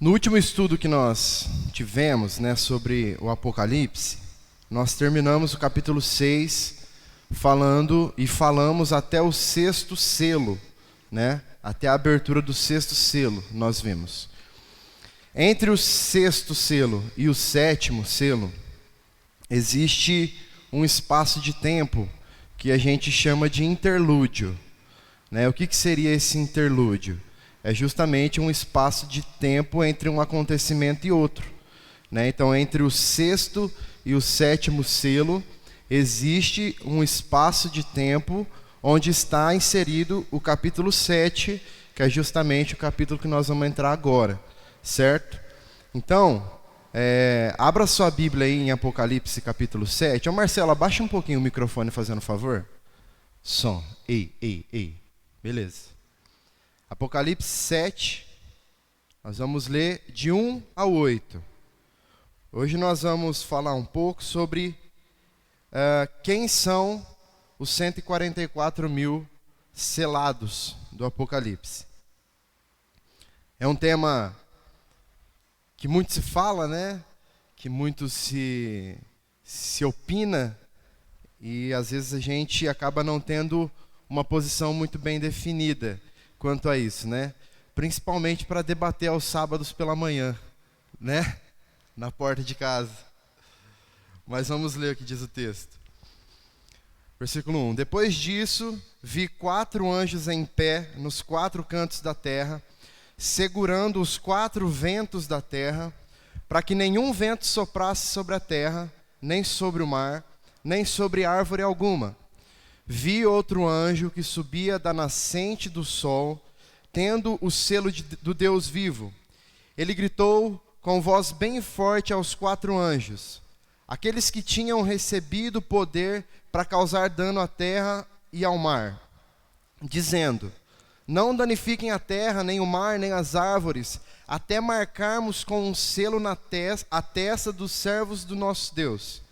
No último estudo que nós tivemos, sobre o Apocalipse, nós terminamos o capítulo 6 falamos até o sexto selo, até a abertura do sexto selo, nós vimos. Entre o sexto selo e o sétimo selo, existe um espaço de tempo que a gente chama de interlúdio. O que seria esse interlúdio? É justamente um espaço de tempo entre um acontecimento e outro. Então, entre o sexto e o sétimo selo, existe um espaço de tempo onde está inserido o capítulo 7, que é justamente o capítulo que nós vamos entrar agora, certo? Então, abra sua Bíblia aí em Apocalipse capítulo 7. Ô Marcelo, abaixa um pouquinho o microfone, fazendo favor. Som. Ei. Beleza. Apocalipse 7, nós vamos ler de 1 a 8. Hoje nós vamos falar um pouco sobre quem são os 144 mil selados do Apocalipse. É um tema que muito se fala, que muito se opina, e às vezes a gente acaba não tendo uma posição muito bem definida quanto a isso, principalmente para debater aos sábados pela manhã, na porta de casa. Mas vamos ler o que diz o texto. Versículo 1. Depois disso, vi 4 anjos em pé nos 4 cantos da terra, segurando os 4 ventos da terra, para que nenhum vento soprasse sobre a terra, nem sobre o mar, nem sobre árvore alguma. Vi outro anjo que subia da nascente do sol, tendo o selo do Deus vivo. Ele gritou com voz bem forte aos 4 anjos, aqueles que tinham recebido poder para causar dano à terra e ao mar, dizendo: não danifiquem a terra, nem o mar, nem as árvores, até marcarmos com um selo a testa dos servos do nosso Deus.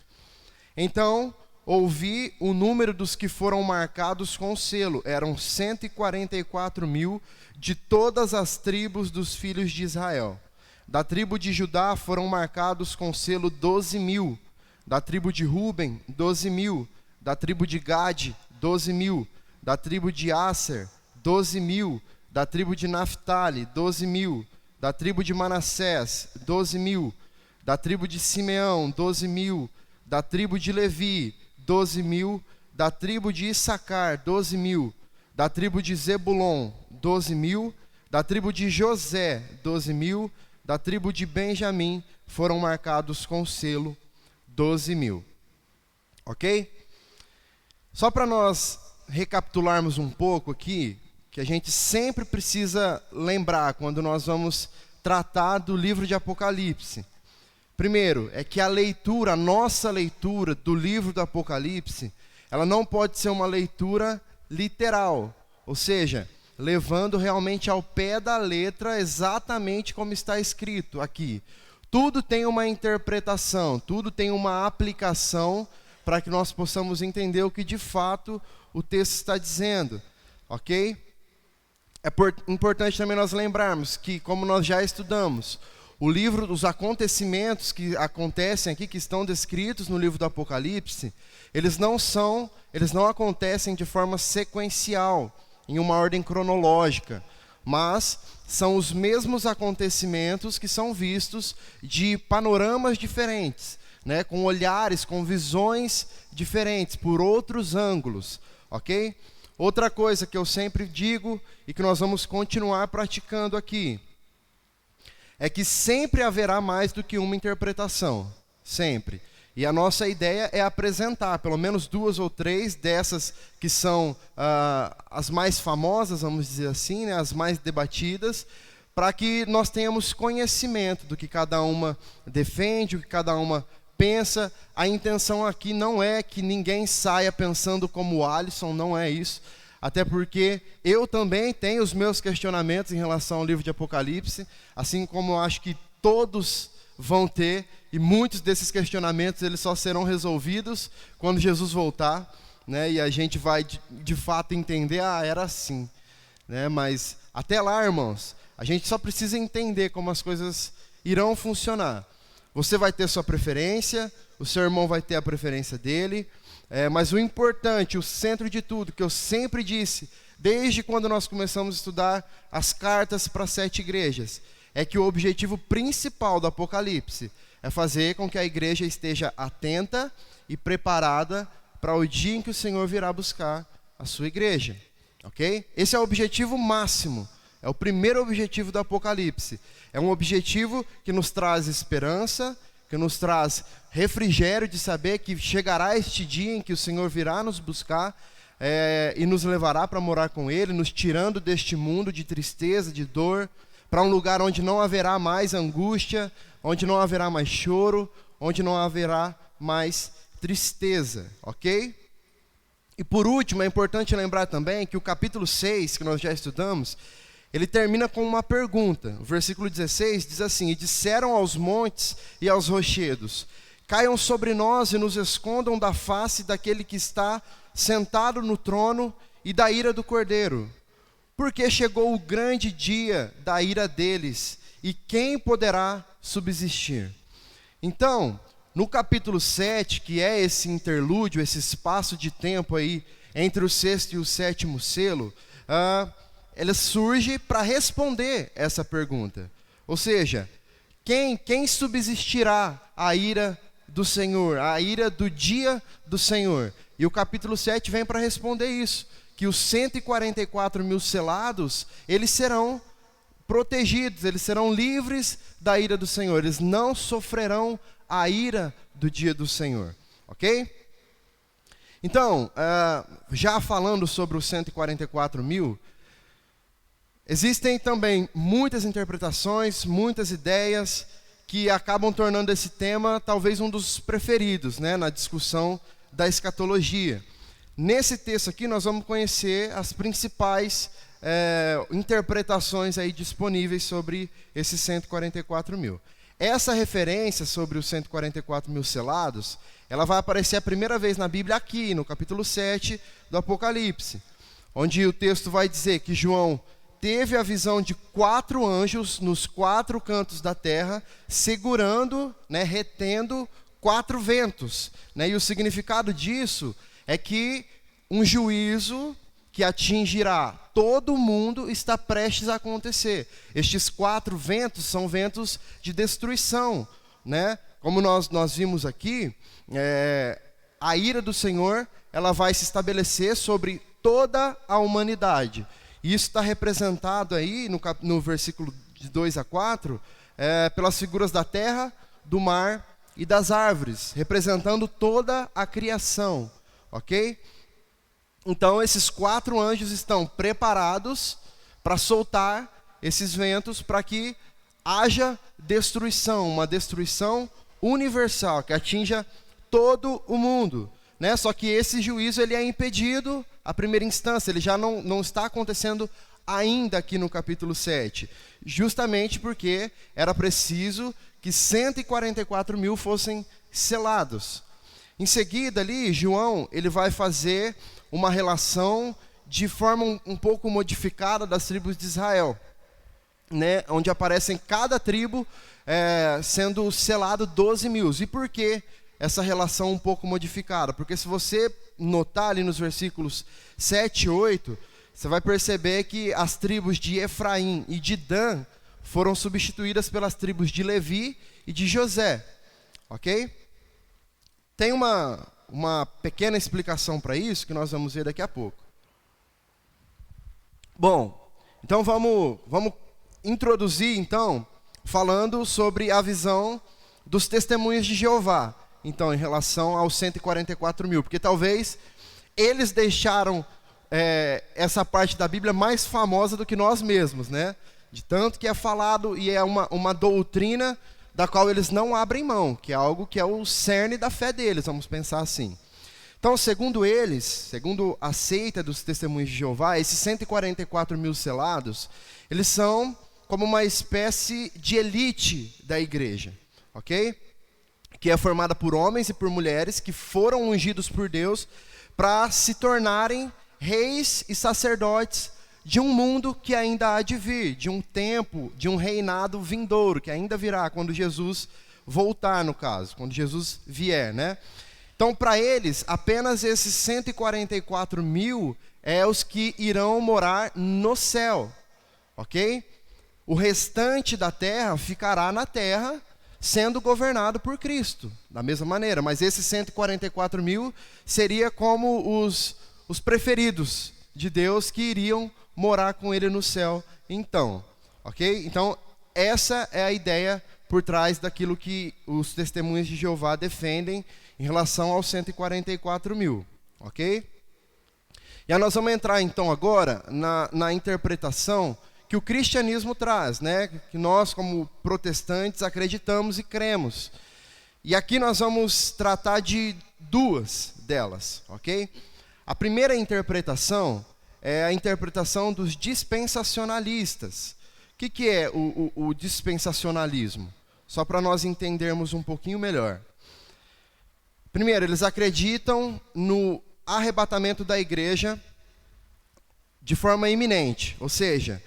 Então ouvi o número dos que foram marcados com o selo. Eram 144 mil de todas as tribos dos filhos de Israel. Da tribo de Judá foram marcados com o selo 12 mil. Da tribo de Ruben, 12 mil. Da tribo de Gade, 12 mil. Da tribo de Asser, 12 mil. Da tribo de Naftali, 12 mil. Da tribo de Manassés, 12 mil. Da tribo de Simeão, 12 mil. Da tribo de Levi, 12 mil. Da tribo de Issacar, 12 mil. Da tribo de Zebulon, 12 mil. Da tribo de José, 12 mil. Da tribo de Benjamim foram marcados com o selo 12 mil. Ok? Só para nós recapitularmos um pouco aqui, que a gente sempre precisa lembrar quando nós vamos tratar do livro de Apocalipse. Primeiro, é que a nossa leitura do livro do Apocalipse, ela não pode ser uma leitura literal, ou seja, levando realmente ao pé da letra exatamente como está escrito aqui. Tudo tem uma interpretação, tudo tem uma aplicação para que nós possamos entender o que de fato o texto está dizendo, ok? É importante também nós lembrarmos que, como nós já estudamos, o livro, os acontecimentos que acontecem aqui, que estão descritos no livro do Apocalipse, eles não acontecem de forma sequencial, em uma ordem cronológica, mas são os mesmos acontecimentos que são vistos de panoramas diferentes, com olhares, com visões diferentes, por outros ângulos, ok? Outra coisa que eu sempre digo e que nós vamos continuar praticando aqui, é que sempre haverá mais do que uma interpretação, sempre. E a nossa ideia é apresentar pelo menos 2 ou 3 dessas que são as mais famosas, vamos dizer assim, as mais debatidas, para que nós tenhamos conhecimento do que cada uma defende, o que cada uma pensa. A intenção aqui não é que ninguém saia pensando como o Alisson, não é isso. Até porque eu também tenho os meus questionamentos em relação ao livro de Apocalipse, assim como eu acho que todos vão ter, e muitos desses questionamentos eles só serão resolvidos quando Jesus voltar, e a gente vai de fato entender, era assim, Mas até lá, irmãos, A gente só precisa entender como as coisas irão funcionar. Você vai ter sua preferência, o seu irmão vai ter a preferência dele, mas o importante, o centro de tudo, que eu sempre disse, desde quando nós começamos a estudar as cartas para as 7 igrejas, é que o objetivo principal do Apocalipse é fazer com que a igreja esteja atenta e preparada para o dia em que o Senhor virá buscar a sua igreja, ok? Esse é o objetivo máximo, é o primeiro objetivo do Apocalipse. É um objetivo que nos traz esperança, que nos traz refrigério de saber que chegará este dia em que o Senhor virá nos buscar e nos levará para morar com Ele, nos tirando deste mundo de tristeza, de dor, para um lugar onde não haverá mais angústia, onde não haverá mais choro, onde não haverá mais tristeza, ok? E por último, é importante lembrar também que o capítulo 6, que nós já estudamos, ele termina com uma pergunta. O versículo 16 diz assim: e disseram aos montes e aos rochedos: caiam sobre nós e nos escondam da face daquele que está sentado no trono e da ira do Cordeiro. Porque chegou o grande dia da ira deles, e quem poderá subsistir? Então, no capítulo 7, que é esse interlúdio, esse espaço de tempo aí entre o 6º e o 7º selo, ela surge para responder essa pergunta. Ou seja, quem subsistirá à ira do Senhor, à ira do dia do Senhor? E o capítulo 7 vem para responder isso, que os 144 mil selados, eles serão protegidos, eles serão livres da ira do Senhor, eles não sofrerão a ira do dia do Senhor, ok? Então, já falando sobre os 144 mil, existem também muitas interpretações, muitas ideias que acabam tornando esse tema talvez um dos preferidos, né, na discussão da escatologia. Nesse texto aqui nós vamos conhecer as principais interpretações aí disponíveis sobre esses 144 mil. Essa referência sobre os 144 mil selados, ela vai aparecer a primeira vez na Bíblia aqui, no capítulo 7 do Apocalipse, onde o texto vai dizer que João teve a visão de 4 anjos nos 4 cantos da terra, segurando, né, retendo 4 ventos. Né? E o significado disso é que um juízo que atingirá todo mundo está prestes a acontecer. Estes 4 ventos são ventos de destruição, né? Como nós vimos aqui, a ira do Senhor, ela vai se estabelecer sobre toda a humanidade. E isso está representado aí no versículo de 2 a 4, pelas figuras da terra, do mar e das árvores, representando toda a criação, ok? Então, esses 4 anjos estão preparados para soltar esses ventos para que haja destruição, uma destruição universal, que atinja todo o mundo. Né? Só que esse juízo ele é impedido à primeira instância, ele já não está acontecendo ainda aqui no capítulo 7, justamente porque era preciso que 144 mil fossem selados. Em seguida ali, João ele vai fazer uma relação de forma um pouco modificada das tribos de Israel, né? Onde aparecem cada tribo sendo selado 12 mil. E por que essa relação um pouco modificada? Porque se você notar ali nos versículos 7 e 8, você vai perceber que as tribos de Efraim e de Dan foram substituídas pelas tribos de Levi e de José, ok? Tem uma pequena explicação para isso que nós vamos ver daqui a pouco. Bom, então vamos introduzir então falando sobre a visão dos testemunhas de Jeová. Então, em relação aos 144 mil, porque talvez eles deixaram essa parte da Bíblia mais famosa do que nós mesmos, né? De tanto que é falado e é uma doutrina da qual eles não abrem mão, que é algo que é o cerne da fé deles, vamos pensar assim. Então, segundo eles, segundo a seita dos testemunhos de Jeová, esses 144 mil selados, eles são como uma espécie de elite da igreja, ok? Que é formada por homens e por mulheres que foram ungidos por Deus para se tornarem reis e sacerdotes de um mundo que ainda há de vir, de um tempo, de um reinado vindouro, que ainda virá quando Jesus voltar, no caso, quando Jesus vier, né? Então, para eles, apenas esses 144 mil é os que irão morar no céu, ok? O restante da terra ficará na terra, sendo governado por Cristo, da mesma maneira. Mas esses 144 mil seria como os preferidos de Deus que iriam morar com Ele no céu, então, ok? Então, essa é a ideia por trás daquilo que os testemunhas de Jeová defendem em relação aos 144 mil, ok? E aí nós vamos entrar então agora na interpretação que o cristianismo traz, né? Que nós como protestantes acreditamos e cremos. E aqui nós vamos tratar de duas delas, ok? A primeira interpretação é a interpretação dos dispensacionalistas. O que é o dispensacionalismo? Só para nós entendermos um pouquinho melhor. Primeiro, eles acreditam no arrebatamento da igreja de forma iminente, ou seja,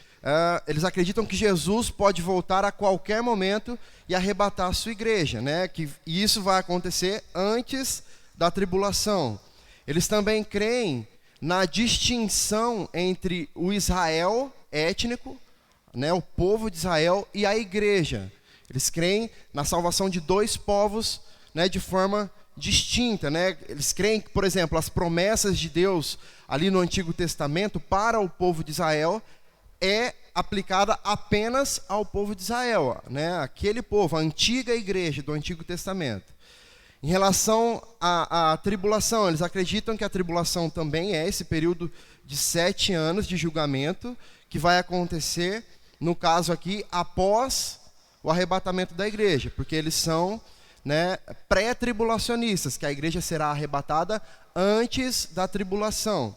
eles acreditam que Jesus pode voltar a qualquer momento e arrebatar a sua igreja, né? E isso vai acontecer antes da tribulação. Eles também creem na distinção entre o Israel étnico, né, o povo de Israel, e a igreja. Eles creem na salvação de dois povos, né, de forma distinta, né? Eles creem que, por exemplo, as promessas de Deus ali no Antigo Testamento para o povo de Israel é aplicada apenas ao povo de Israel, né? Aquele povo, a antiga igreja do Antigo Testamento. Em relação à tribulação, eles acreditam que a tribulação também é esse período de 7 anos de julgamento que vai acontecer, no caso aqui, após o arrebatamento da igreja, porque eles são, né, pré-tribulacionistas, que a igreja será arrebatada antes da tribulação.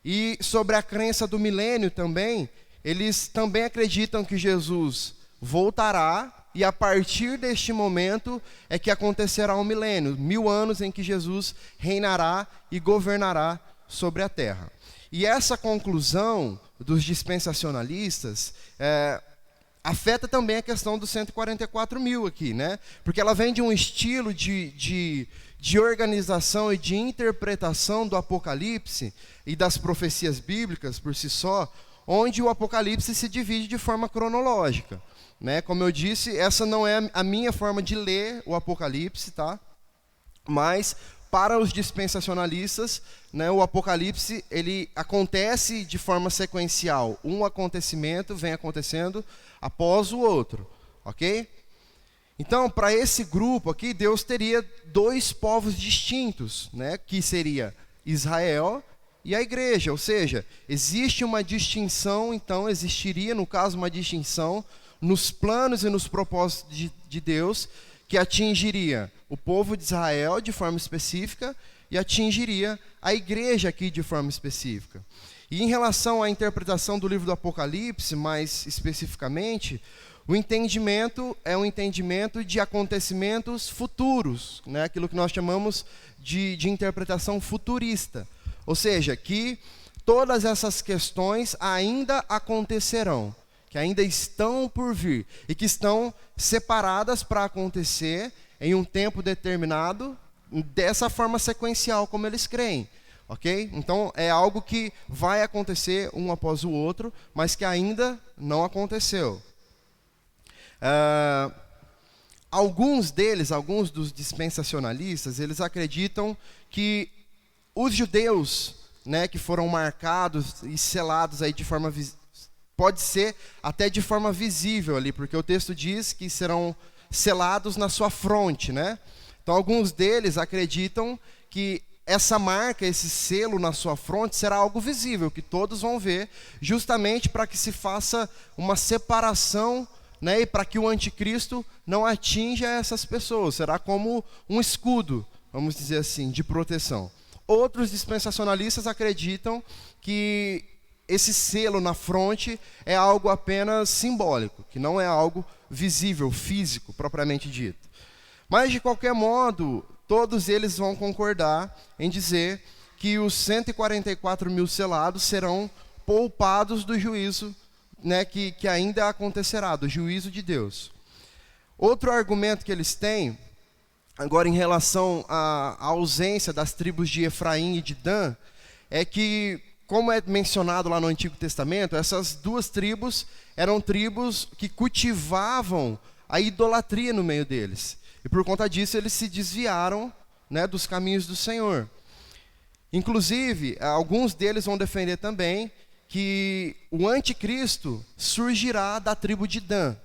E sobre a crença do milênio também, eles também acreditam que Jesus voltará e a partir deste momento é que acontecerá o milênio, 1000 anos em que Jesus reinará e governará sobre a terra. E essa conclusão dos dispensacionalistas afeta também a questão dos 144 mil aqui, né? Porque ela vem de um estilo de organização e de interpretação do Apocalipse e das profecias bíblicas por si só, onde o Apocalipse se divide de forma cronológica, né? Como eu disse, essa não é a minha forma de ler o Apocalipse, tá? Mas para os dispensacionalistas, né, o Apocalipse ele acontece de forma sequencial. Um acontecimento vem acontecendo após o outro, ok? Então, para esse grupo aqui, Deus teria dois povos distintos, né, que seria Israel e a igreja. Ou seja, existe uma distinção, então existiria, no caso, uma distinção nos planos e nos propósitos de Deus, que atingiria o povo de Israel de forma específica e atingiria a igreja aqui de forma específica. E em relação à interpretação do livro do Apocalipse, mais especificamente, o entendimento é um entendimento de acontecimentos futuros, né? Aquilo que nós chamamos de interpretação futurista. Ou seja, que todas essas questões ainda acontecerão, que ainda estão por vir e que estão separadas para acontecer em um tempo determinado, dessa forma sequencial como eles creem, ok? Então é algo que vai acontecer um após o outro, mas que ainda não aconteceu. Alguns dos dispensacionalistas, eles acreditam que os judeus, né, que foram marcados e selados aí de forma pode ser até de forma visível ali, porque o texto diz que serão selados na sua fronte, né? Então alguns deles acreditam que essa marca, esse selo na sua fronte será algo visível, que todos vão ver, justamente para que se faça uma separação, né, e para que o anticristo não atinja essas pessoas. Será como um escudo, vamos dizer assim, de proteção. Outros dispensacionalistas acreditam que esse selo na fronte é algo apenas simbólico, que não é algo visível, físico, propriamente dito. Mas, de qualquer modo, todos eles vão concordar em dizer que os 144 mil selados serão poupados do juízo, né, que ainda acontecerá, do juízo de Deus. Outro argumento que eles têm, agora em relação à ausência das tribos de Efraim e de Dan, é que, como é mencionado lá no Antigo Testamento, essas duas tribos eram tribos que cultivavam a idolatria no meio deles. E por conta disso eles se desviaram, né, dos caminhos do Senhor. Inclusive, alguns deles vão defender também que o anticristo surgirá da tribo de Dan,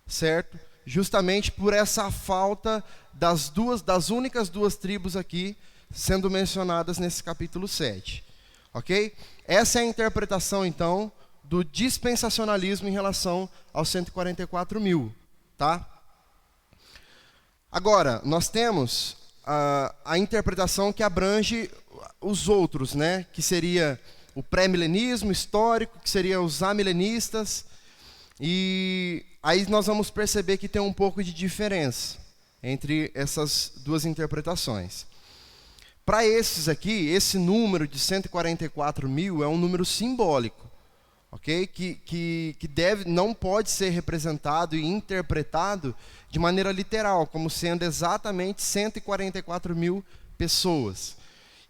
certo? Justamente por essa falta das únicas duas tribos aqui sendo mencionadas nesse capítulo 7. Ok? Essa é a interpretação, então, do dispensacionalismo em relação aos 144.000. Tá? Agora, nós temos a interpretação que abrange os outros, né? Que seria o pré-milenismo histórico, que seria os amilenistas. E aí nós vamos perceber que tem um pouco de diferença entre essas duas interpretações. Para esses aqui, esse número de 144.000 é um número simbólico, ok? Que não pode ser representado e interpretado de maneira literal, como sendo exatamente 144.000 pessoas.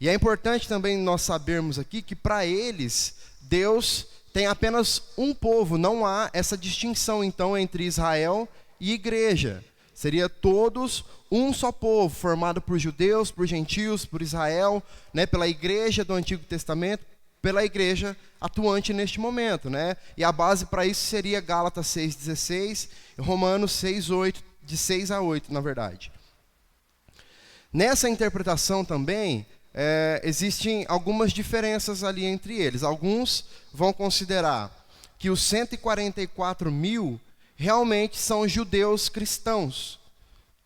E é importante também nós sabermos aqui que para eles, Deus tem apenas um povo, não há essa distinção então entre Israel e igreja. Seria todos um só povo, formado por judeus, por gentios, por Israel, né, pela igreja do Antigo Testamento, pela igreja atuante neste momento, né? E a base para isso seria Gálatas 6,16 e Romanos 6,8, de 6 a 8, na verdade. Nessa interpretação também, existem algumas diferenças ali entre eles. Alguns vão considerar que os 144.000 realmente são judeus cristãos,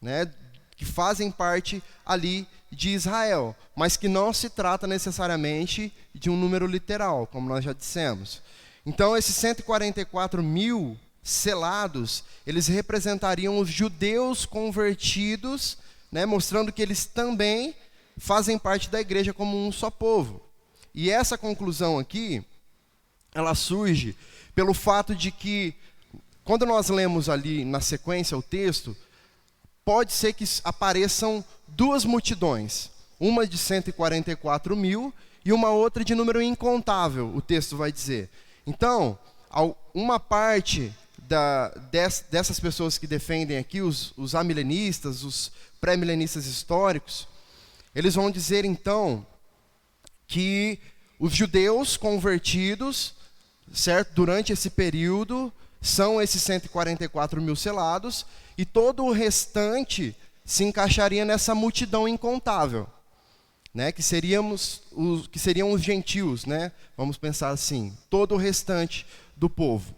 né, que fazem parte ali de Israel, mas que não se trata necessariamente de um número literal, como nós já dissemos. Então, esses 144.000 selados, eles representariam os judeus convertidos, né, mostrando que eles também fazem parte da igreja como um só povo. E essa conclusão aqui, ela surge pelo fato de que, quando nós lemos ali na sequência o texto, pode ser que apareçam duas multidões, uma de 144.000 e uma outra de número incontável, o texto vai dizer. Então, uma parte dessas pessoas que defendem aqui, os amilenistas, os pré-milenistas históricos, eles vão dizer então que os judeus convertidos, certo, durante esse período, são esses 144.000 selados, e todo o restante se encaixaria nessa multidão incontável, né, que seriam os gentios, né, vamos pensar assim, todo o restante do povo.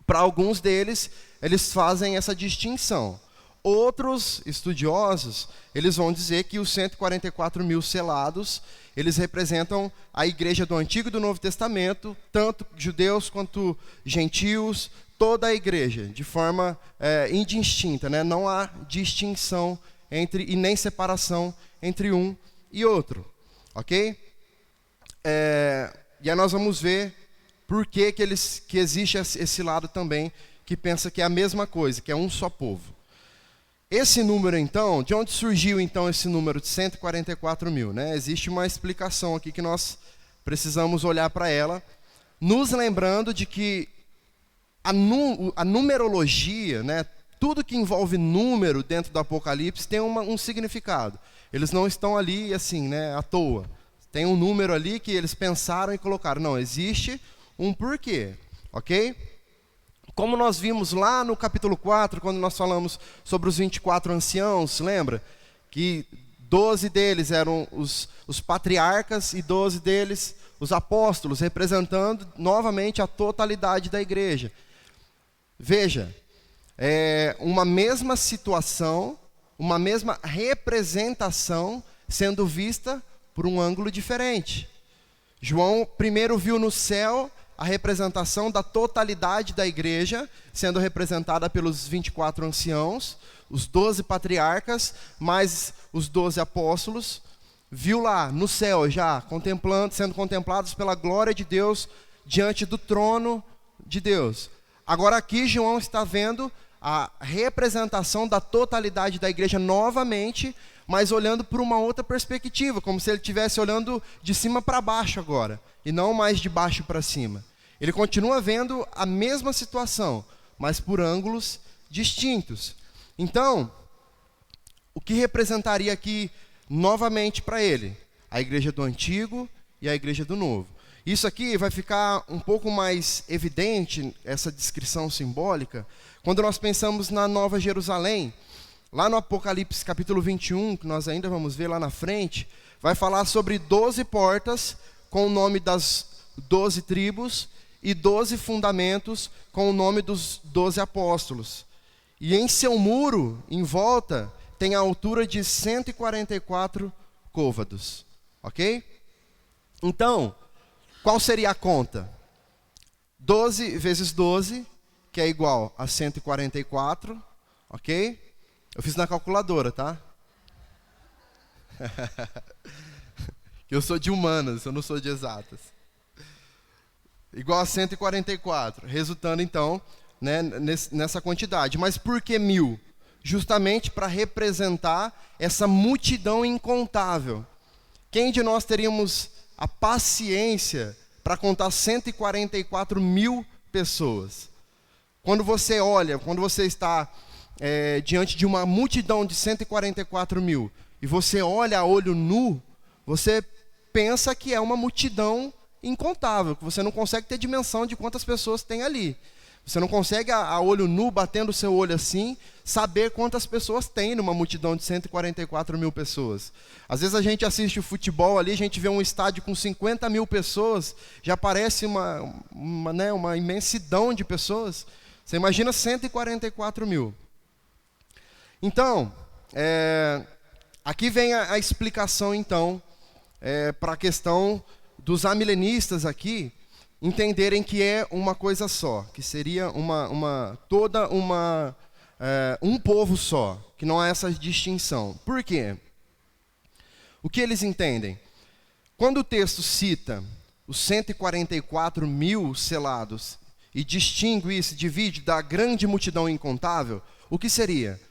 Para alguns deles, eles fazem essa distinção. Outros estudiosos, eles vão dizer que os 144.000 selados, eles representam a igreja do Antigo e do Novo Testamento, tanto judeus quanto gentios, toda a igreja, de forma indistinta, né? Não há distinção e nem separação entre um e outro, ok? E aí nós vamos ver por que existe esse lado também, que pensa que é a mesma coisa, que é um só povo. Esse número, então, de onde surgiu, então, esse número de 144.000? Né? Existe uma explicação aqui que nós precisamos olhar para ela, nos lembrando de que a numerologia, né, tudo que envolve número dentro do Apocalipse tem um significado. Eles não estão ali, assim, né, à toa. Tem um número ali que eles pensaram e colocaram. Não, existe um porquê, ok? Como nós vimos lá no capítulo 4, quando nós falamos sobre os 24 anciãos, lembra? Que 12 deles eram os patriarcas e 12 deles os apóstolos, representando novamente a totalidade da igreja. Veja, uma mesma situação, uma mesma representação sendo vista por um ângulo diferente. João primeiro viu no céu a representação da totalidade da igreja, sendo representada pelos 24 anciãos, os 12 patriarcas, mais os 12 apóstolos. viu lá no céu já, sendo contemplados pela glória de Deus diante do trono de Deus. Agora aqui João está vendo a representação da totalidade da igreja novamente, mas olhando por uma outra perspectiva, como se ele estivesse olhando de cima para baixo agora, e não mais de baixo para cima. Ele continua vendo a mesma situação, mas por ângulos distintos. Então, o que representaria aqui novamente para ele? A igreja do Antigo e a igreja do Novo. Isso aqui vai ficar um pouco mais evidente, essa descrição simbólica, quando nós pensamos na Nova Jerusalém. Lá no Apocalipse capítulo 21, que nós ainda vamos ver lá na frente, vai falar sobre 12 portas com o nome das 12 tribos e 12 fundamentos com o nome dos 12 apóstolos. E em seu muro, em volta, tem a altura de 144 côvados. Ok? Então, qual seria a conta? 12 vezes 12, que é igual a 144, ok? Eu fiz na calculadora, tá? Eu sou de humanas, eu não sou de exatas. Igual a 144, resultando então, né, nessa quantidade. Mas por que 1000? Justamente para representar essa multidão incontável. Quem de nós teríamos a paciência para contar 144 mil pessoas? Quando você olha, quando você está diante de uma multidão de 144 mil, e você olha a olho nu, você pensa que é uma multidão incontável, que você não consegue ter dimensão de quantas pessoas tem ali. Você não consegue, a olho nu, batendo o seu olho assim, saber quantas pessoas tem numa multidão de 144 mil pessoas. Às vezes a gente assiste o futebol ali, a gente vê um estádio com 50 mil pessoas, já parece uma imensidão de pessoas. Você imagina 144 mil. Então, aqui vem a explicação, então, para a questão dos amilenistas aqui, entenderem que é uma coisa só, que seria um povo só, que não há essa distinção. Por quê? O que eles entendem? Quando o texto cita os 144 mil selados e distingue isso, divide da grande multidão incontável, o que seria?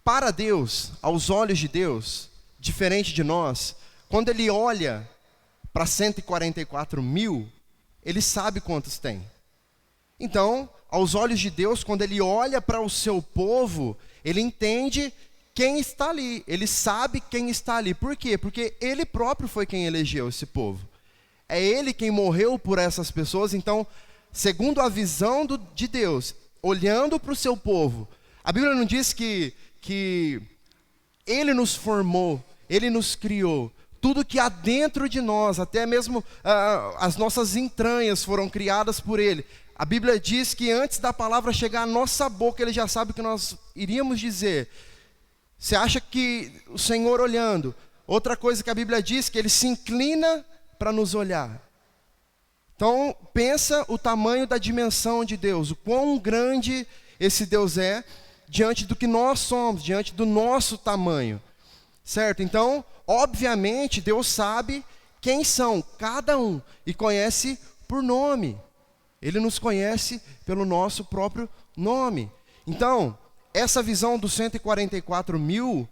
Para Deus, aos olhos de Deus, diferente de nós, quando ele olha para 144 mil, ele sabe quantos tem. Então, aos olhos de Deus, quando ele olha para o seu povo, ele entende quem está ali. Ele sabe quem está ali. Por quê? Porque ele próprio foi quem elegeu esse povo. É ele quem morreu por essas pessoas. Então, segundo a visão de Deus, olhando para o seu povo, a Bíblia não diz que ele nos formou, ele nos criou. Tudo que há dentro de nós, até mesmo as nossas entranhas foram criadas por Ele. A Bíblia diz que antes da palavra chegar à nossa boca, Ele já sabe o que nós iríamos dizer. Você acha que o Senhor olhando, outra coisa que a Bíblia diz, que Ele se inclina para nos olhar. Então, pensa o tamanho da dimensão de Deus, o quão grande esse Deus é, diante do que nós somos, diante do nosso tamanho. Certo? Então, obviamente, Deus sabe quem são cada um e conhece por nome. Ele nos conhece pelo nosso próprio nome. Então, essa visão dos 144 mil,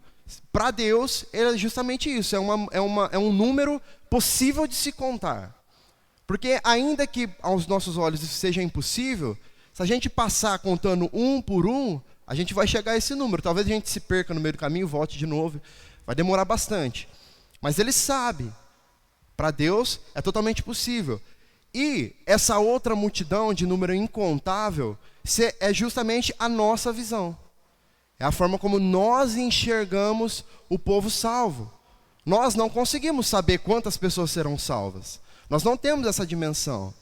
para Deus, é justamente isso. É um número possível de se contar. Porque ainda que aos nossos olhos isso seja impossível, se a gente passar contando um por um, a gente vai chegar a esse número. Talvez a gente se perca no meio do caminho, volte de novo. Vai demorar bastante. Mas Ele sabe. Para Deus é totalmente possível. E essa outra multidão de número incontável é justamente a nossa visão. É a forma como nós enxergamos o povo salvo. Nós não conseguimos saber quantas pessoas serão salvas. Nós não temos essa dimensão.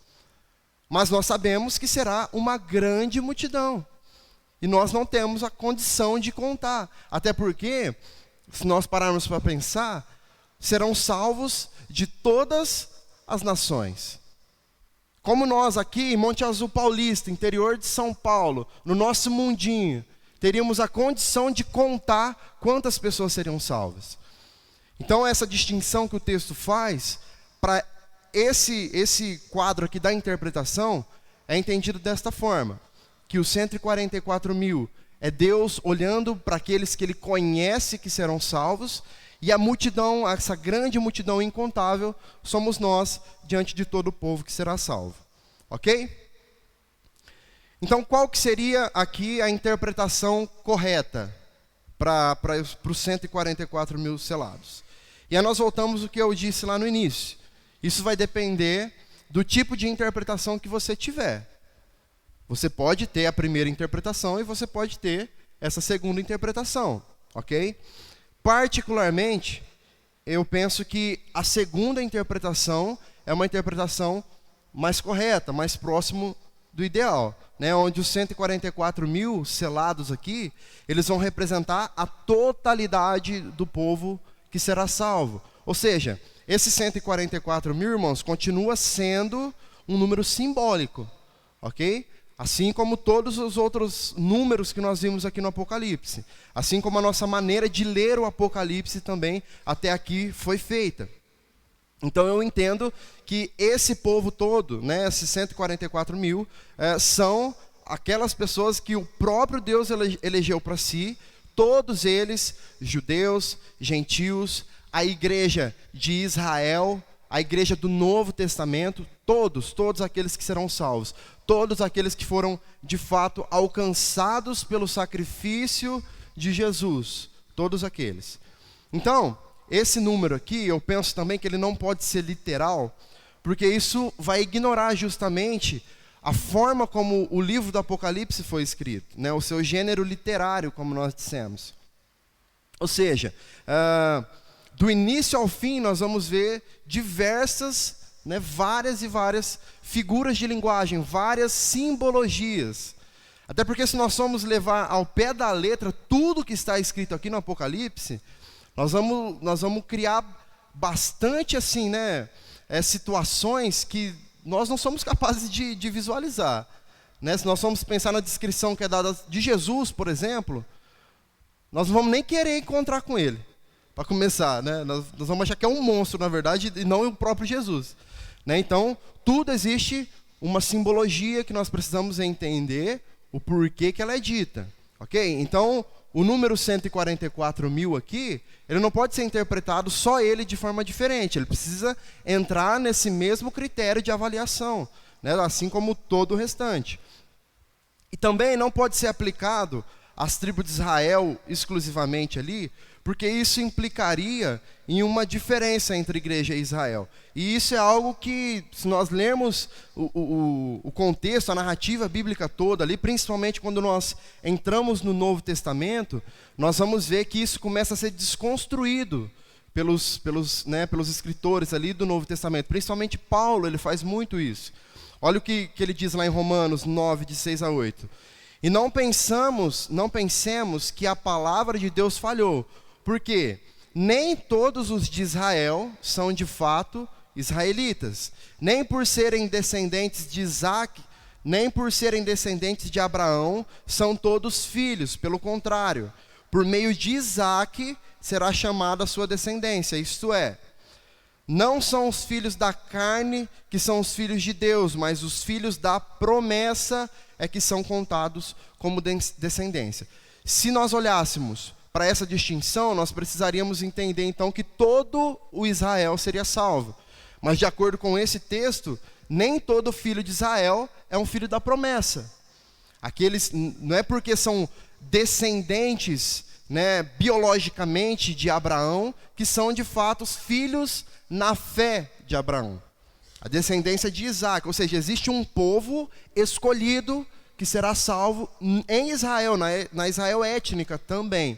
Mas nós sabemos que será uma grande multidão. E nós não temos a condição de contar. Até porque, se nós pararmos para pensar, serão salvos de todas as nações. Como nós aqui em Monte Azul Paulista, interior de São Paulo, no nosso mundinho, teríamos a condição de contar quantas pessoas seriam salvas. Então, essa distinção que o texto faz, para esse quadro aqui da interpretação, é entendido desta forma, que os 144 mil é Deus olhando para aqueles que Ele conhece que serão salvos, e a multidão, essa grande multidão incontável, somos nós diante de todo o povo que será salvo. Ok? Então, qual que seria aqui a interpretação correta para os 144 mil selados? E aí nós voltamos ao que eu disse lá no início. Isso vai depender do tipo de interpretação que você tiver. Você pode ter a primeira interpretação e você pode ter essa segunda interpretação, ok? Particularmente, eu penso que a segunda interpretação é uma interpretação mais correta, mais próximo do ideal, né? Onde os 144 mil selados aqui, eles vão representar a totalidade do povo que será salvo. Ou seja, esses 144 mil, irmãos, continua sendo um número simbólico, ok? Assim como todos os outros números que nós vimos aqui no Apocalipse. Assim como a nossa maneira de ler o Apocalipse também até aqui foi feita. Então eu entendo que esse povo todo, né, esses 144 mil, são aquelas pessoas que o próprio Deus elegeu para si, todos eles, judeus, gentios, a igreja de Israel, a igreja do Novo Testamento, todos aqueles que serão salvos, todos aqueles que foram de fato alcançados pelo sacrifício de Jesus, todos aqueles. Então, esse número aqui, eu penso também que ele não pode ser literal, porque isso vai ignorar justamente a forma como o livro do Apocalipse foi escrito, né? O seu gênero literário, como nós dissemos. Ou seja, do início ao fim nós vamos ver diversas, né, várias e várias figuras de linguagem, várias simbologias. Até porque se nós formos levar ao pé da letra tudo que está escrito aqui no Apocalipse, nós vamos criar bastante assim, né, situações que nós não somos capazes de visualizar. Né? Se nós formos pensar na descrição que é dada de Jesus, por exemplo, nós não vamos nem querer encontrar com ele, para começar. Né? Nós vamos achar que é um monstro, na verdade, e não o próprio Jesus. Né? Então, tudo existe uma simbologia que nós precisamos entender o porquê que ela é dita. Ok? Então, o número 144 mil aqui, ele não pode ser interpretado só ele de forma diferente. Ele precisa entrar nesse mesmo critério de avaliação, né? Assim como todo o restante. E também não pode ser aplicado às tribos de Israel exclusivamente ali, porque isso implicaria em uma diferença entre igreja e Israel. E isso é algo que, se nós lermos o contexto, a narrativa bíblica toda ali, principalmente quando nós entramos no Novo Testamento, nós vamos ver que isso começa a ser desconstruído pelos escritores ali do Novo Testamento. Principalmente Paulo, ele faz muito isso. Olha o que ele diz lá em Romanos 9, de 6 a 8. E não pensemos que a palavra de Deus falhou. Por quê? Nem todos os de Israel são de fato israelitas. Nem por serem descendentes de Isaac, nem por serem descendentes de Abraão, são todos filhos. Pelo contrário, por meio de Isaac será chamada a sua descendência. Isto é, não são os filhos da carne que são os filhos de Deus, mas os filhos da promessa é que são contados como descendência. Se nós olhássemos para essa distinção, nós precisaríamos entender então que todo o Israel seria salvo. Mas de acordo com esse texto, nem todo filho de Israel é um filho da promessa. Aqueles, não é porque são descendentes, né, biologicamente de Abraão, que são de fato os filhos na fé de Abraão. A descendência de Isaac, ou seja, existe um povo escolhido que será salvo em Israel, na Israel étnica também,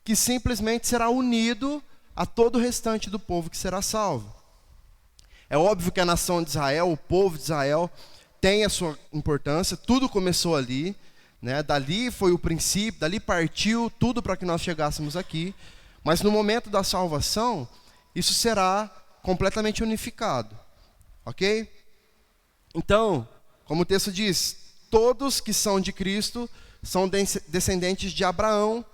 que simplesmente será unido a todo o restante do povo que será salvo. É óbvio que a nação de Israel, o povo de Israel, tem a sua importância, tudo começou ali, né? Dali foi o princípio, dali partiu tudo para que nós chegássemos aqui, mas no momento da salvação, isso será completamente unificado, ok? Então, como o texto diz, todos que são de Cristo são descendentes de Abraão,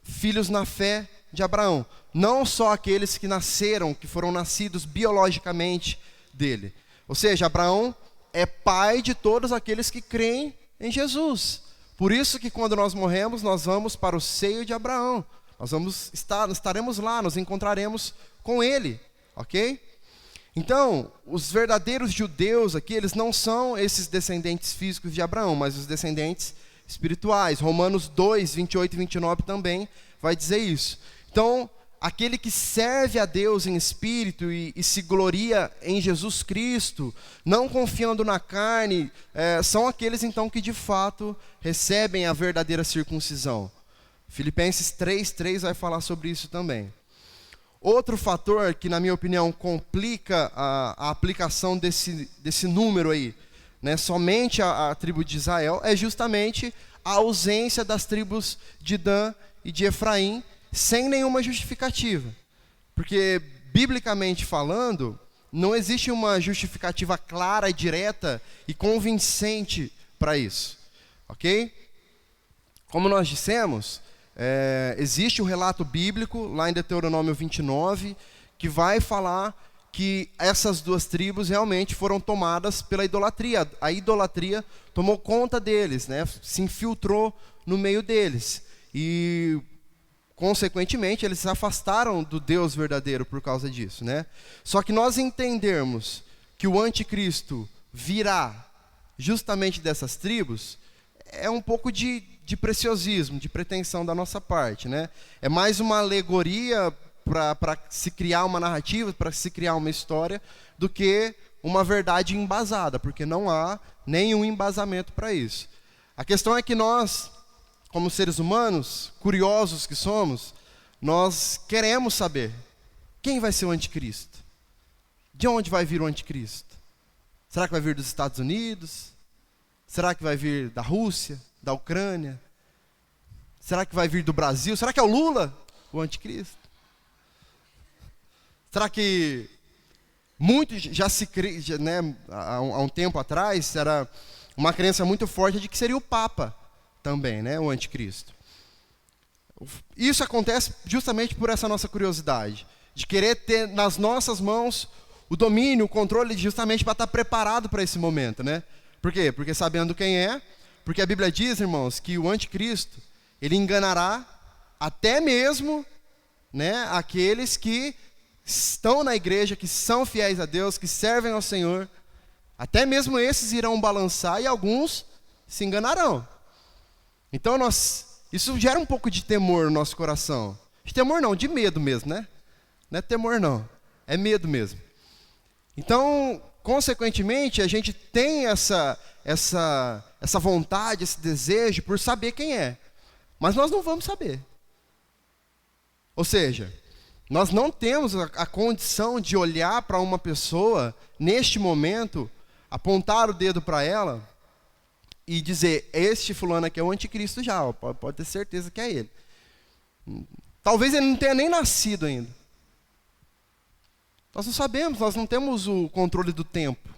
filhos na fé de Abraão. Não só aqueles que nasceram, que foram nascidos biologicamente dele. Ou seja, Abraão é pai de todos aqueles que creem em Jesus. Por isso que quando nós morremos, nós vamos para o seio de Abraão. Estaremos lá, nos encontraremos com ele, ok? Então, os verdadeiros judeus aqui, eles não são esses descendentes físicos de Abraão, mas os descendentes espirituais. Romanos 2, 28 e 29 também vai dizer isso. Então, aquele que serve a Deus em espírito e se gloria em Jesus Cristo, não confiando na carne, são aqueles então que de fato recebem a verdadeira circuncisão. Filipenses 3:3 vai falar sobre isso também. Outro fator que, na minha opinião, complica a aplicação desse número aí, né, somente a tribo de Israel, é justamente a ausência das tribos de Dan e de Efraim, sem nenhuma justificativa. Porque, biblicamente falando, não existe uma justificativa clara, direta e convincente para isso. Ok? Como nós dissemos, existe um relato bíblico, lá em Deuteronômio 29, que vai falar que essas duas tribos realmente foram tomadas pela idolatria. A idolatria tomou conta deles, né? Se infiltrou no meio deles. E consequentemente, eles se afastaram do Deus verdadeiro por causa disso, né? Só que nós entendermos que o anticristo virá justamente dessas tribos, é um pouco de preciosismo, de pretensão da nossa parte, né? É mais uma alegoria para se criar uma narrativa, para se criar uma história, do que uma verdade embasada, porque não há nenhum embasamento para isso. A questão é que nós, como seres humanos, curiosos que somos, nós queremos saber quem vai ser o anticristo. De onde vai vir o anticristo? Será que vai vir dos Estados Unidos? Será que vai vir da Rússia, da Ucrânia? Será que vai vir do Brasil? Será que é o Lula, o anticristo? Será que muito já se cria, né, há um tempo atrás, era uma crença muito forte de que seria o Papa também, né, o anticristo. Isso acontece justamente por essa nossa curiosidade, de querer ter nas nossas mãos o domínio, o controle, justamente para estar preparado para esse momento, né? Por quê? Porque sabendo quem é, porque a Bíblia diz, irmãos, que o anticristo, ele enganará até mesmo, né, aqueles que estão na igreja, que são fiéis a Deus, que servem ao Senhor. Até mesmo esses irão balançar e alguns se enganarão. Então isso gera um pouco de temor no nosso coração. De temor não, de medo mesmo, né? Não é temor não, é medo mesmo. Então, consequentemente, a gente tem essa vontade, esse desejo por saber quem é. Mas nós não vamos saber. Ou seja, nós não temos a condição de olhar para uma pessoa, neste momento, apontar o dedo para ela e dizer, este fulano aqui é o anticristo já, ó, pode ter certeza que é ele. Talvez ele não tenha nem nascido ainda. Nós não sabemos, nós não temos o controle do tempo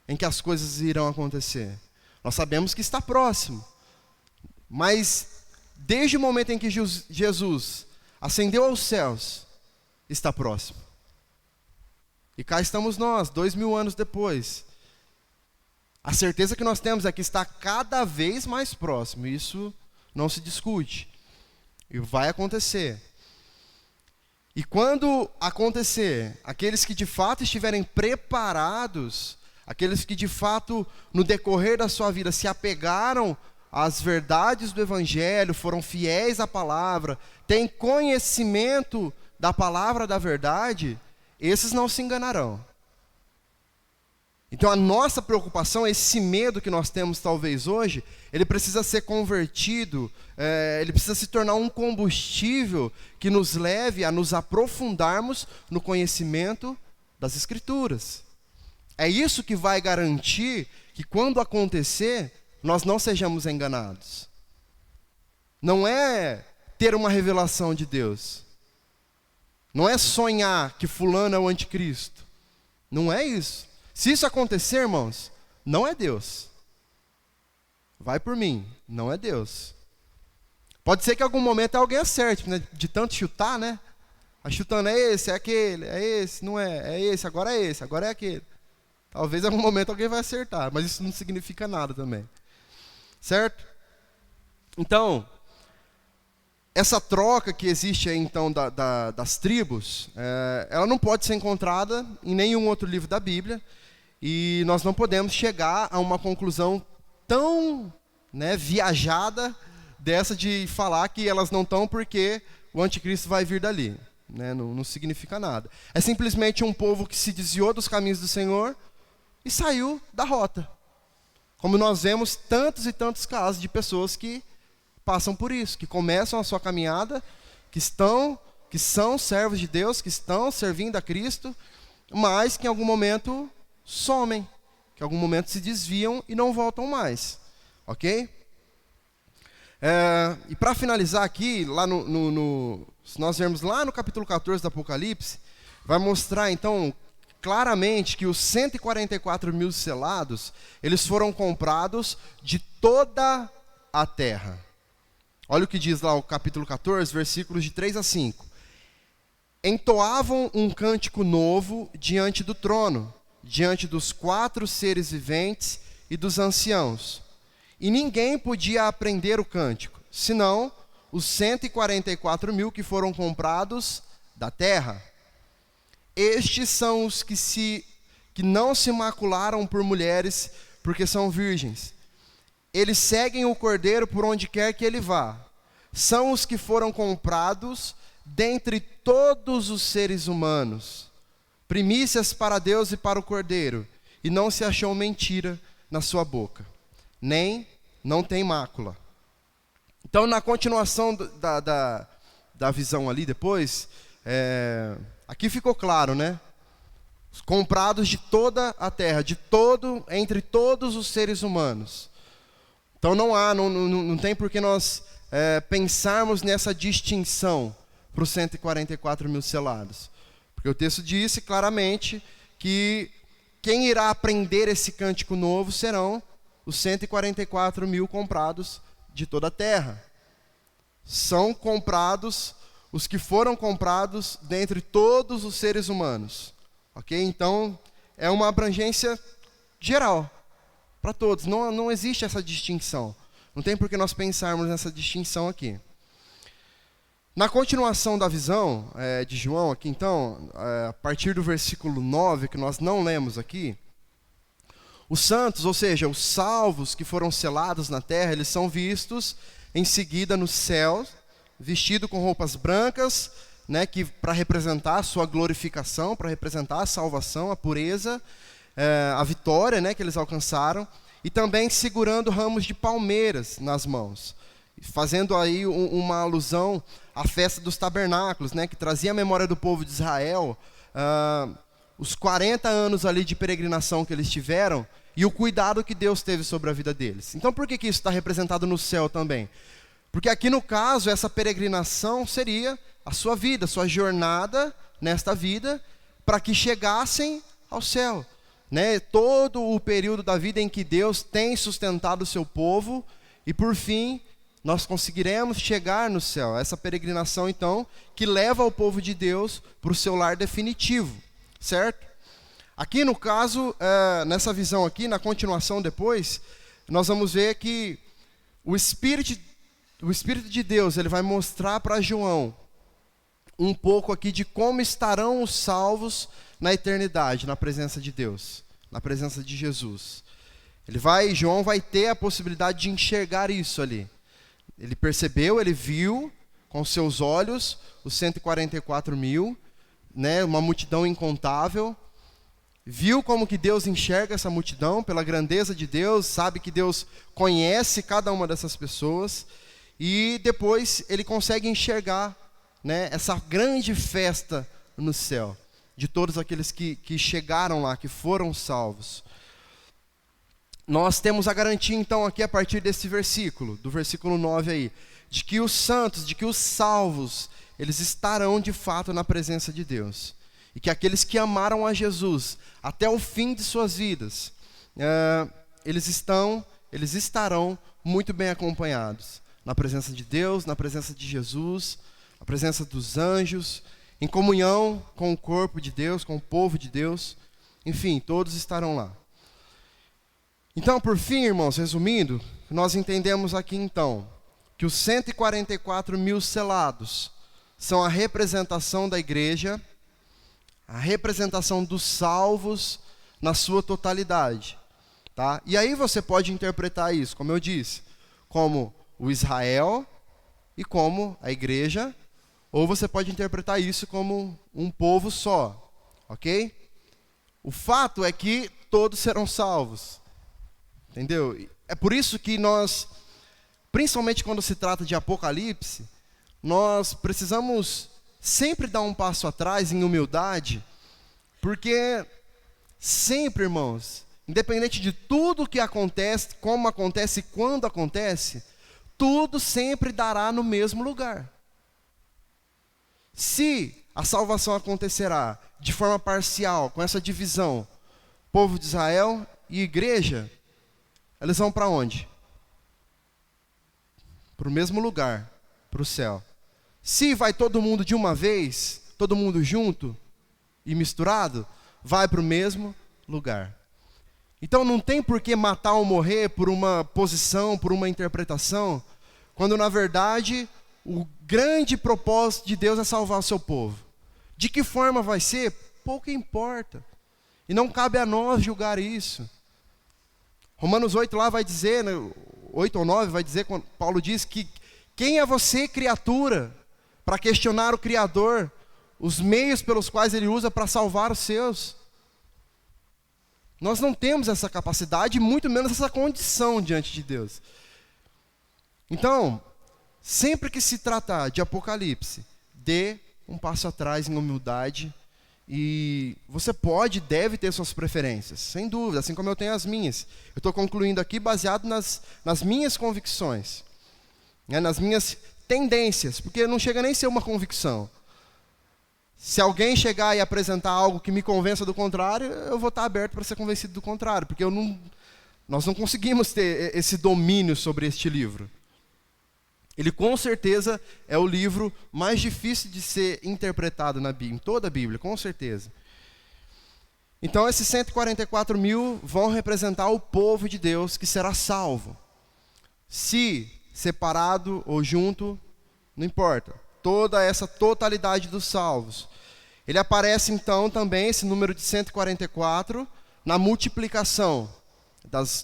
em que as coisas irão acontecer. Nós sabemos que está próximo. Mas, desde o momento em que Jesus ascendeu aos céus, está próximo. E cá estamos nós, 2000 anos depois. A certeza que nós temos é que está cada vez mais próximo. Isso não se discute. E vai acontecer. E quando acontecer, aqueles que de fato estiverem preparados, aqueles que de fato, no decorrer da sua vida, se apegaram às verdades do Evangelho, foram fiéis à palavra, têm conhecimento da palavra da verdade, esses não se enganarão. Então a nossa preocupação, esse medo que nós temos talvez hoje, ele precisa ser convertido, ele precisa se tornar um combustível que nos leve a nos aprofundarmos no conhecimento das Escrituras. É isso que vai garantir que quando acontecer, nós não sejamos enganados. Não é ter uma revelação de Deus. Não é sonhar que fulano é o anticristo. Não é isso. Se isso acontecer, irmãos, não é Deus. Vai por mim, não é Deus. Pode ser que em algum momento alguém acerte, né? De tanto chutar, né? Vai chutando, é esse, é aquele, é esse, não é esse, agora é aquele. Talvez em algum momento alguém vai acertar, mas isso não significa nada também. Certo? Então, essa troca que existe aí, então, das tribos, ela não pode ser encontrada em nenhum outro livro da Bíblia, e nós não podemos chegar a uma conclusão tão, né, viajada dessa de falar que elas não estão porque o anticristo vai vir dali. Né? Não significa nada. É simplesmente um povo que se desviou dos caminhos do Senhor e saiu da rota. Como nós vemos tantos e tantos casos de pessoas que passam por isso, que começam a sua caminhada, que são servos de Deus, que estão servindo a Cristo, mas que em algum momento somem, que em algum momento se desviam e não voltam mais. Ok? E para finalizar aqui, lá se nós vermos lá no capítulo 14 do Apocalipse, vai mostrar então claramente que os 144 mil selados, eles foram comprados de toda a terra. Olha o que diz lá o capítulo 14, versículos de 3 a 5. Entoavam um cântico novo diante do trono, diante dos 4 seres viventes e dos anciãos. E ninguém podia aprender o cântico, senão os 144 mil que foram comprados da terra. Estes são os que não se macularam por mulheres, porque são virgens. Eles seguem o Cordeiro por onde quer que ele vá. São os que foram comprados dentre todos os seres humanos. Primícias para Deus e para o Cordeiro. E não se achou mentira na sua boca. Nem não tem mácula. Então, na continuação da visão ali depois, aqui ficou claro, né? Comprados de toda a terra, entre todos os seres humanos. Então não tem por que nós pensarmos nessa distinção para os 144 mil selados. Porque o texto disse claramente que quem irá aprender esse cântico novo serão os 144 mil comprados de toda a terra. São comprados os que foram comprados dentre todos os seres humanos. Ok? Então, é uma abrangência geral, para todos. Não existe essa distinção. Não tem por que nós pensarmos nessa distinção aqui. Na continuação da visão de João, aqui então, a partir do versículo 9, que nós não lemos aqui, os santos, ou seja, os salvos que foram selados na terra, eles são vistos em seguida no céu, vestidos com roupas brancas, né, que para representar a sua glorificação, para representar a salvação, a pureza, a vitória, né, que eles alcançaram, e também segurando ramos de palmeiras nas mãos, fazendo aí uma alusão à festa dos tabernáculos, né, que trazia a memória do povo de Israel, os 40 anos ali de peregrinação que eles tiveram, e o cuidado que Deus teve sobre a vida deles. Então por que isso está representado no céu também? Porque aqui no caso, essa peregrinação seria a sua vida, a sua jornada nesta vida, para que chegassem ao céu. Né? Todo o período da vida em que Deus tem sustentado o seu povo, e por fim, nós conseguiremos chegar no céu. Essa peregrinação, então, que leva o povo de Deus para o seu lar definitivo. Certo? Aqui no caso, nessa visão aqui, na continuação depois, nós vamos ver que o Espírito de Deus, ele vai mostrar para João um pouco aqui de como estarão os salvos na eternidade, na presença de Deus, na presença de Jesus. João vai ter a possibilidade de enxergar isso ali. Ele percebeu, ele viu com seus olhos os 144 mil, né, uma multidão incontável. Viu como que Deus enxerga essa multidão, pela grandeza de Deus, sabe que Deus conhece cada uma dessas pessoas. E depois ele consegue enxergar, né, essa grande festa no céu, de todos aqueles que chegaram lá, que foram salvos. Nós temos a garantia então aqui a partir desse versículo, do versículo 9 aí, de que os santos, de que os salvos, eles estarão de fato na presença de Deus. E que aqueles que amaram a Jesus até o fim de suas vidas, eles estarão muito bem acompanhados na presença de Deus, na presença de Jesus, na presença dos anjos, em comunhão com o corpo de Deus, com o povo de Deus. Enfim, todos estarão lá. Então, por fim, irmãos, resumindo, nós entendemos aqui então que os 144 mil selados são a representação da igreja, a representação dos salvos na sua totalidade. Tá? E aí você pode interpretar isso, como eu disse, como o Israel e como a igreja, ou você pode interpretar isso como um povo só, ok? O fato é que todos serão salvos, entendeu? É por isso que nós, principalmente quando se trata de Apocalipse, nós precisamos sempre dar um passo atrás em humildade, porque sempre, irmãos, independente de tudo que acontece, como acontece e quando acontece, tudo sempre dará no mesmo lugar. Se a salvação acontecerá de forma parcial, com essa divisão, povo de Israel e igreja, eles vão para onde? Para o mesmo lugar, para o céu. Se vai todo mundo de uma vez, todo mundo junto e misturado, vai para o mesmo lugar. Então não tem por que matar ou morrer por uma posição, por uma interpretação, quando na verdade o grande propósito de Deus é salvar o seu povo. De que forma vai ser? Pouco importa. E não cabe a nós julgar isso. Romanos 8 lá vai dizer, 8 ou 9 vai dizer, quando Paulo diz que quem é você, criatura, para questionar o Criador, os meios pelos quais Ele usa para salvar os seus. Nós não temos essa capacidade, muito menos essa condição diante de Deus. Então, sempre que se tratar de Apocalipse, dê um passo atrás em humildade, e você pode e deve ter suas preferências, sem dúvida, assim como eu tenho as minhas. Eu estou concluindo aqui baseado nas minhas convicções, né, nas minhas tendências, porque não chega nem a ser uma convicção. Se alguém chegar e apresentar algo que me convença do contrário, eu vou estar aberto para ser convencido do contrário, porque nós não conseguimos ter esse domínio sobre este livro. Ele com certeza é o livro mais difícil de ser interpretado na Bíblia, em toda a Bíblia, com certeza. Então esses 144 mil vão representar o povo de Deus que será salvo. Se separado ou junto, não importa. Toda essa totalidade dos salvos. Ele aparece então também, esse número de 144, na multiplicação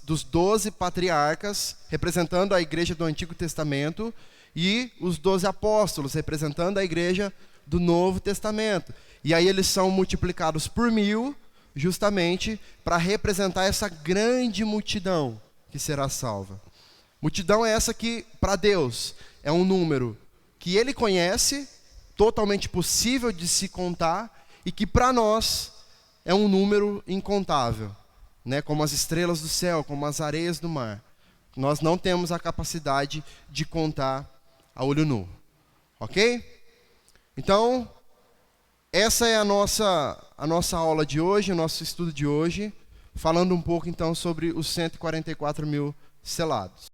dos 12 patriarcas, representando a igreja do Antigo Testamento, e os 12 apóstolos, representando a igreja do Novo Testamento. E aí eles são multiplicados por 1000, justamente para representar essa grande multidão que será salva. Multidão é essa que, para Deus, é um número que Ele conhece, totalmente possível de se contar, e que para nós é um número incontável, né? Como as estrelas do céu, como as areias do mar. Nós não temos a capacidade de contar a olho nu. Ok? Então, essa é a nossa aula de hoje, o nosso estudo de hoje, falando um pouco então sobre os 144 mil selados.